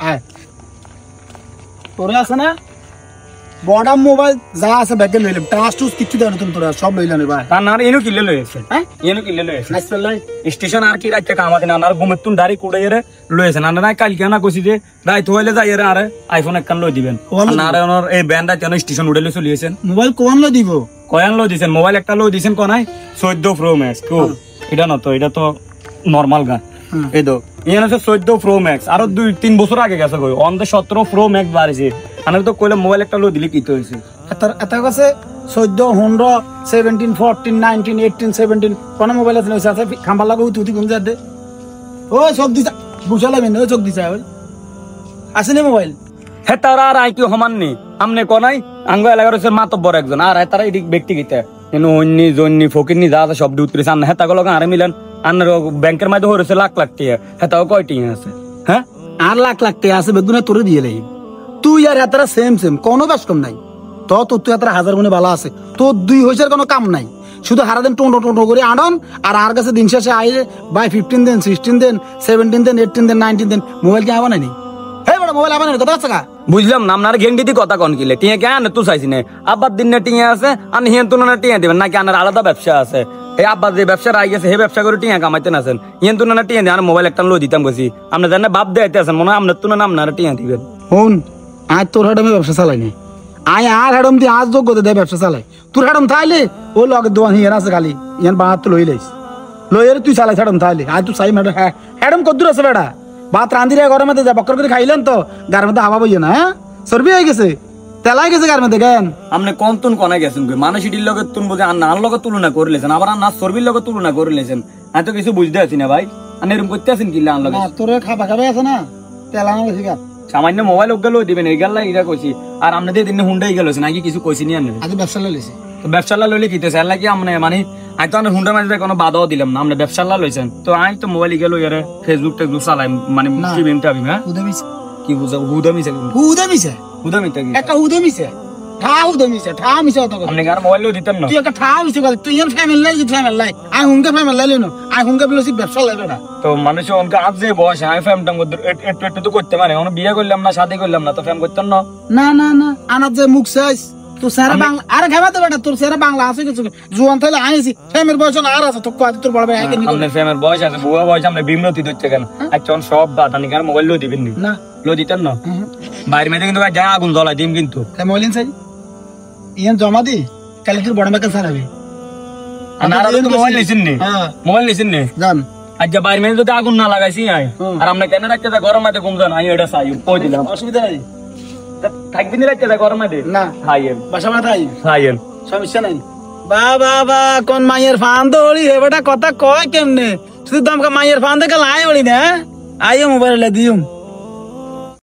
আয় তোরে আছে না বড় মোবাইল যা আছে ব্যাগে লইলাম টাচ টুস কিছু দেন তুমি তোরা সব লইলাম ভাই তার না এনু কিলে লইছে হ্যাঁ এনু কিলে লইছে নাইসলাই স্টেশন আর কি রাইতে কামাতে না আর ঘুমেতুন ডাইরি কুড়াই রে লইছে না না কাল কেনা কইছি যে রাইত হইলে যাই রে আরে আইফোন একখান লই দিবেন না আরে ওনার এই ব্যান্ডটা কেন স্টেশন উড়াইলে চলিয়েছেন মোবাইল কোন লই দিব কয়ান লই দিছেন মোবাইল একটা লই দিছেন কোনায় 14 প্রো ম্যাক্স কো এটা না তো এটা তো নরমাল গান এই তো ইয়ান আছে 14 প্রো ম্যাক্স আর 2-3 বছর আগে গেছে কই অন দে 17 প্রো ম্যাক্স বাড়িছে আমি তো কইলে মোবাইল একটা লই দিলে কি তো হইছে এত কাছে 14 15 17 14 19 18 17 কোন মোবাইল আছে নইছে আছে খাম্বা লাগো তুই কোন যা দে ও সব দিছা বুঝালাম না চোখ দিছা ওই আছে না মোবাইল হে তারা আর আই কি সমান নি আমনে কোনাই আঙ্গ এলাকার হচ্ছে মাতব্বর একজন আর তারা এদিক ব্যক্তিগত এনো অন্যি জন্নি ফকিরনি যা আছে সব ডিউটি সামনে হে তাগুলো আরে মিলেন আন্নার ব্যাংকের মধ্যে হইছে লাখ লাখ টাকা হে তাও কয় টাকা আছে হ্যাঁ আর লাখ লাখ টাকা আছে বেগুনে তোরে দিয়ে লাই তুই আর এতরা সেম কোনো বেশ কম নাই তো তুই এতরা হাজার গুণে ভালো আছে তোর 2 হইছার কোনো কাম নাই শুধু হারা দিন টোটো টোটো করে আনন আর কাছে দিন শেষে আইলে by 15 then 16 then 17 then 18 then 19 then mobile কি আবার নাই হে বড় মোবাইল আবার কথা আছে কা বুঝলাম না আপনার গেং দিদি কথা কোন কিলে টিয়া কেন তুই চাইছি না আব্বার দিন না টিয়া আছে আর হিয়ান তুই না টিয়া দিবেন নাকি আনার আলাদা ব্যবসা আছে এই আব্বার যে ব্যবসা রাই গেছে হে ব্যবসা করে টিয়া কামাইতে আছেন হিয়ান তুই না টিয়া দিয়ে আর মোবাইল একটা লই দিতাম গেছি আপনি জানেন বাপ দেয়াইতে আছেন মনে হয় আপনার তুই না আপনার টিয়া দিবেন হুন আজ তোর হাডমে ব্যবসা চালাই না আয় আর হাডম দি আজ যোগ্যতা দেয় ব্যবসা চালাই তোর হাডম থাইলে ও লগে দোয়ান হিয়ান আছে খালি ইয়ান বাত লই লাইস লইয়ের তুই চালাই হাডম থাইলে আজ তুই চাই ম্যাডাম হ্যাঁ হাডম কদ্দুর আছে বেটা ভাত রাঁধিরে ঘরের মধ্যে যা বক্কর করে খাইলেন তো গার মধ্যে হাওয়া বইয়ে না হ্যাঁ চর্বি হয়ে গেছে তেলাই গেছে গার মধ্যে কেন আপনি কোন তুন কোনে গেছেন কই মানুষটির লগে তুন বুঝে আর নার লগে তুলনা করে লেছেন আবার না চর্বির লগে তুলনা করে লেছেন আমি তো কিছু বুঝতে আছি না ভাই আপনি এরকম করতে আছেন কি লান লগে তোর খাবা খাবে আছে না তেলানো গেছে গা সামান্য মোবাইল ওগেল দিবেন এই গেল ইরা কইছি আর আপনি দিয়ে দিন হুন্ডাই গেল নাকি কিছু কইছি নি আপনি আজ ব্যবসা লইছে তো ব্যবসা লইলে কিতেছে আর লাগি আপনি মানে আমি তো আপনার হুন্ডার মাঝে কোনো বাধাও দিলাম না আপনি ব্যবসা লইছেন তো আমি তো মোবাইল গেল ইয়ারে ফেসবুক টেসবুক চালাই মানে কি বিমটা আমি হ্যাঁ উদমিছে কি বুঝা হুদামিছে উদমিছে হুদামিতে কি একটা উদমিছে ঠা মিছে তো আপনি গার মোবাইল দিতেন না তুই একটা ঠা মিছে বল তুই এর ফ্যামিলি নাই ফ্যামিলি নাই আই হুঙ্গা ফ্যামিলি লাইলো না আই হুঙ্গা বলছি ব্যবসা লাইলো না তো মানুষ অনকে আজ যে বয়স আই ফ্যামটা একটু একটু তো করতে পারে আমরা বিয়ে করলাম না শাদি করলাম না তো ফ্যাম করতেন না না না না আনার যে মুখ চাইস তোর সারা বাংলা আর খাবা তো বেটা তোর সারা বাংলা আছে কিছু জুয়ান থাইলে আইছি ফ্যামের বয়স আর আছে তো কত তোর বড় ভাই আগে আপনি ফ্যামের বয়স আছে বুয়া বয়স আপনি বিমরতি ধরতে কেন আচ্ছা সব বাত আনি কার মোবাইল লো দিবেন না লো দিতেন না বাইরে মেয়ে কিন্তু যা আগুন জ্বলাই দিম কিন্তু মোবাইল চাই ইয়ান জমা দি কালে তোর বড় ভাই কাছে আরবে আর মোবাইল নিছেন নি মোবাইল নিছেন নি জান আচ্ছা বাইরে মেয়ে যদি আগুন না লাগাইছি আই আর আমরা কেন রাখতে গরম মাঝে ঘুম যান আমি এটা চাই কই দিলাম অসুবিধা নাই থাকবি না রাখতে গরম মাঝে না খাইয়েন বাসা মাথায় খাইয়েন সমস্যা নাই বা কোন মাইয়ের ফান দৌড়ি হে বেটা কথা কয় কেমনে তুই তো আমাকে মাইয়ের ফান দেখে লাই ওড়ি না আইও মোবাইল দিউম